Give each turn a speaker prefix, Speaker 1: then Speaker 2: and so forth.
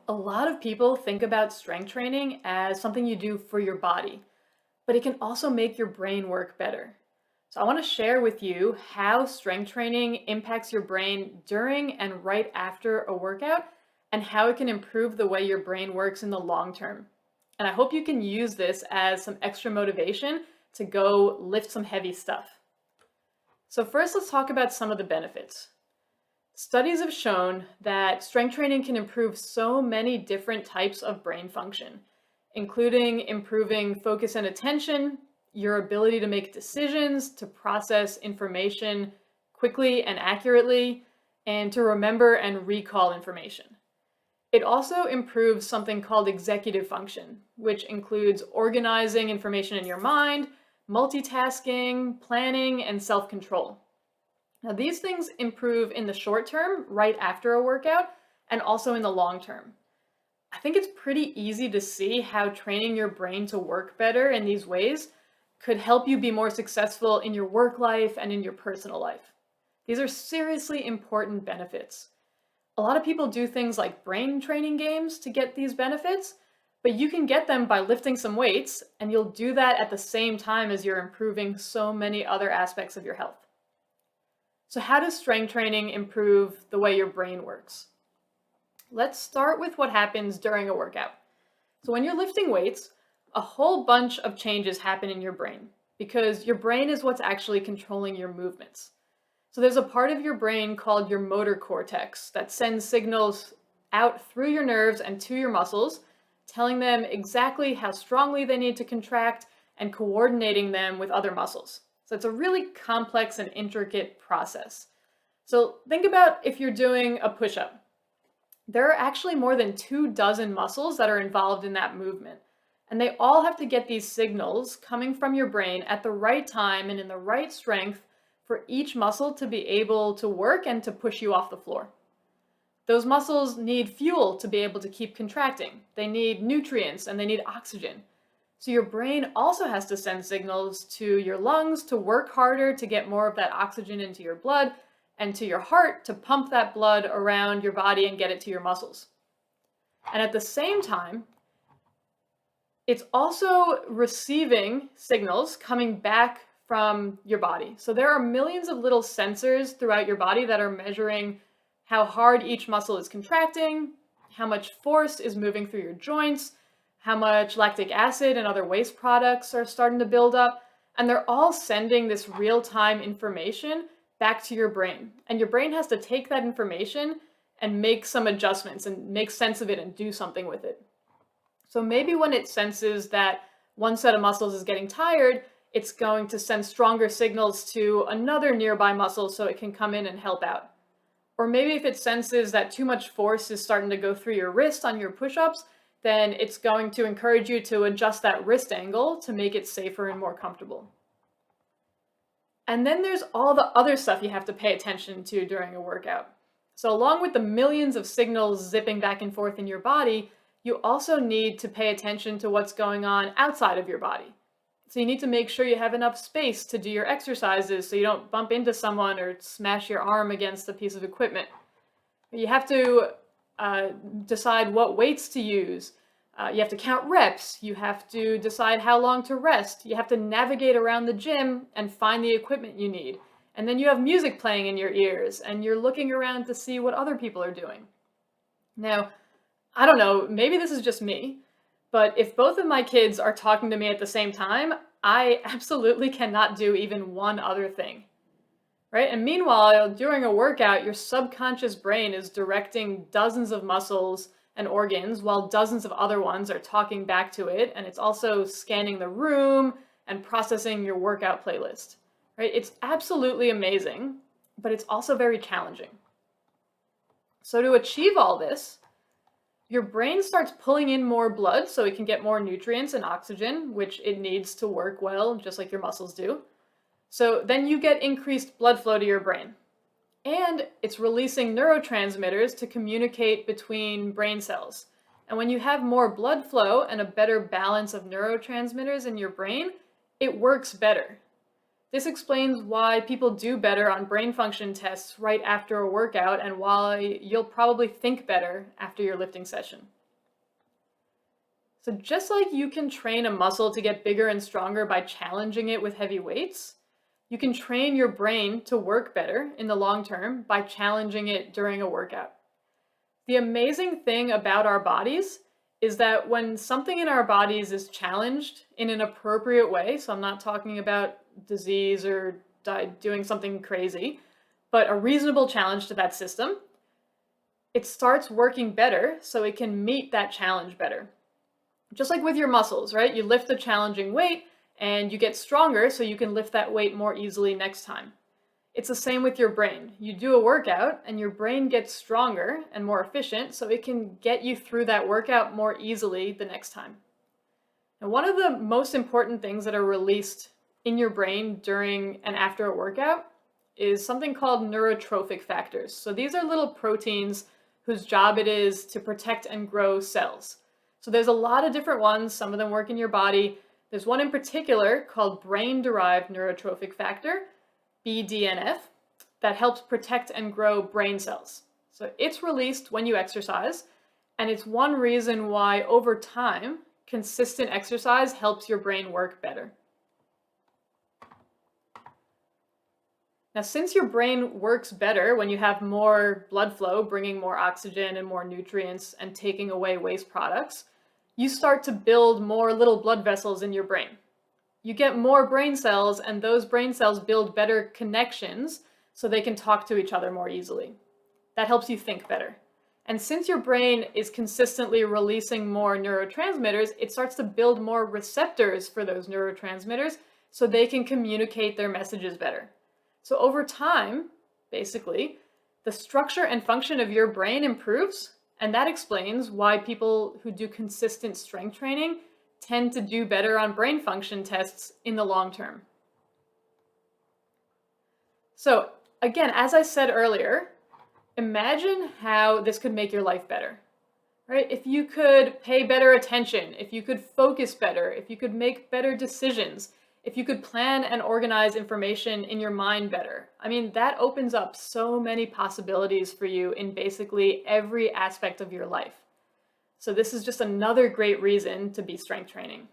Speaker 1: A lot of people think about strength training as something you do for your body, but it can also make your brain work better. So, I want to share with you how strength training impacts your brain during and right after a workout and how it can improve the way your brain works in the long term. And I hope you can use this as some extra motivation to go lift some heavy stuff. So, first, let's talk about some of the benefits. Studies have shown that strength training can improve so many different types of brain function, including improving focus and attention, your ability to make decisions, to process information quickly and accurately, and to remember and recall information. It also improves something called executive function, which includes organizing information in your mind, multitasking, planning, and self control. Now, these things improve in the short term, right after a workout, and also in the long term. I think it's pretty easy to see how training your brain to work better in these ways could help you be more successful in your work life and in your personal life. These are seriously important benefits. A lot of people do things like brain training games to get these benefits, but you can get them by lifting some weights, and you'll do that at the same time as you're improving so many other aspects of your health. So, how does strength training improve the way your brain works? Let's start with what happens during a workout. So, when you're lifting weights, a whole bunch of changes happen in your brain because your brain is what's actually controlling your movements. So, there's a part of your brain called your motor cortex that sends signals out through your nerves and to your muscles, telling them exactly how strongly they need to contract and coordinating them with other muscles. So it's a really complex and intricate process. So think about if you're doing a push-up. There are actually more than 24 muscles that are involved in that movement. And they all have to get these signals coming from your brain at the right time and in the right strength for each muscle to be able to work and to push you off the floor. Those muscles need fuel to be able to keep contracting. They need nutrients and they need oxygen. So your brain also has to send signals to your lungs to work harder to get more of that oxygen into your blood, and to your heart to pump that blood around your body and get it to your muscles. And at the same time, it's also receiving signals coming back from your body. So there are millions of little sensors throughout your body that are measuring how hard each muscle is contracting, how much force is moving through your joints, how much lactic acid and other waste products are starting to build up. And they're all sending this real-time information back to your brain. And your brain has to take that information and make some adjustments and make sense of it and do something with it. So maybe when it senses that one set of muscles is getting tired, it's going to send stronger signals to another nearby muscle so it can come in and help out. Or maybe if it senses that too much force is starting to go through your wrist on your push-ups, then it's going to encourage you to adjust that wrist angle to make it safer and more comfortable. And then there's all the other stuff you have to pay attention to during a workout. So along with the millions of signals zipping back and forth in your body, you also need to pay attention to what's going on outside of your body. So you need to make sure you have enough space to do your exercises so you don't bump into someone or smash your arm against a piece of equipment. You have to decide what weights to use. You have to count reps. You have to decide how long to rest. You have to navigate around the gym and find the equipment you need. And then you have music playing in your ears, and you're looking around to see what other people are doing. Now, I don't know, maybe this is just me, but if both of my kids are talking to me at the same time, I absolutely cannot do even one other thing. Right? And meanwhile, during a workout, your subconscious brain is directing dozens of muscles and organs while dozens of other ones are talking back to it. And it's also scanning the room and processing your workout playlist. Right? It's absolutely amazing, but it's also very challenging. So to achieve all this, your brain starts pulling in more blood so it can get more nutrients and oxygen, which it needs to work well, just like your muscles do. So then you get increased blood flow to your brain. And it's releasing neurotransmitters to communicate between brain cells. And when you have more blood flow and a better balance of neurotransmitters in your brain, it works better. This explains why people do better on brain function tests right after a workout and why you'll probably think better after your lifting session. So just like you can train a muscle to get bigger and stronger by challenging it with heavy weights, you can train your brain to work better in the long term by challenging it during a workout. The amazing thing about our bodies is that when something in our bodies is challenged in an appropriate way, so I'm not talking about disease or doing something crazy, but a reasonable challenge to that system, it starts working better so it can meet that challenge better. Just like with your muscles, right? You lift a challenging weight and you get stronger so you can lift that weight more easily next time. It's the same with your brain. You do a workout and your brain gets stronger and more efficient so it can get you through that workout more easily the next time. And one of the most important things that are released in your brain during and after a workout is something called neurotrophic factors. So these are little proteins whose job it is to protect and grow cells. So there's a lot of different ones. Some of them work in your body. There's one in particular called brain-derived neurotrophic factor, BDNF, that helps protect and grow brain cells. So it's released when you exercise, and it's one reason why over time, consistent exercise helps your brain work better. Now, since your brain works better when you have more blood flow, bringing more oxygen and more nutrients and taking away waste products, you start to build more little blood vessels in your brain. You get more brain cells, and those brain cells build better connections so they can talk to each other more easily. That helps you think better. And since your brain is consistently releasing more neurotransmitters, it starts to build more receptors for those neurotransmitters so they can communicate their messages better. So over time, basically, the structure and function of your brain improves, and that explains why people who do consistent strength training tend to do better on brain function tests in the long term. So again, as I said earlier, imagine how this could make your life better, right? If you could pay better attention, if you could focus better, if you could make better decisions, if you could plan and organize information in your mind better. I mean, that opens up so many possibilities for you in basically every aspect of your life. So this is just another great reason to be strength training.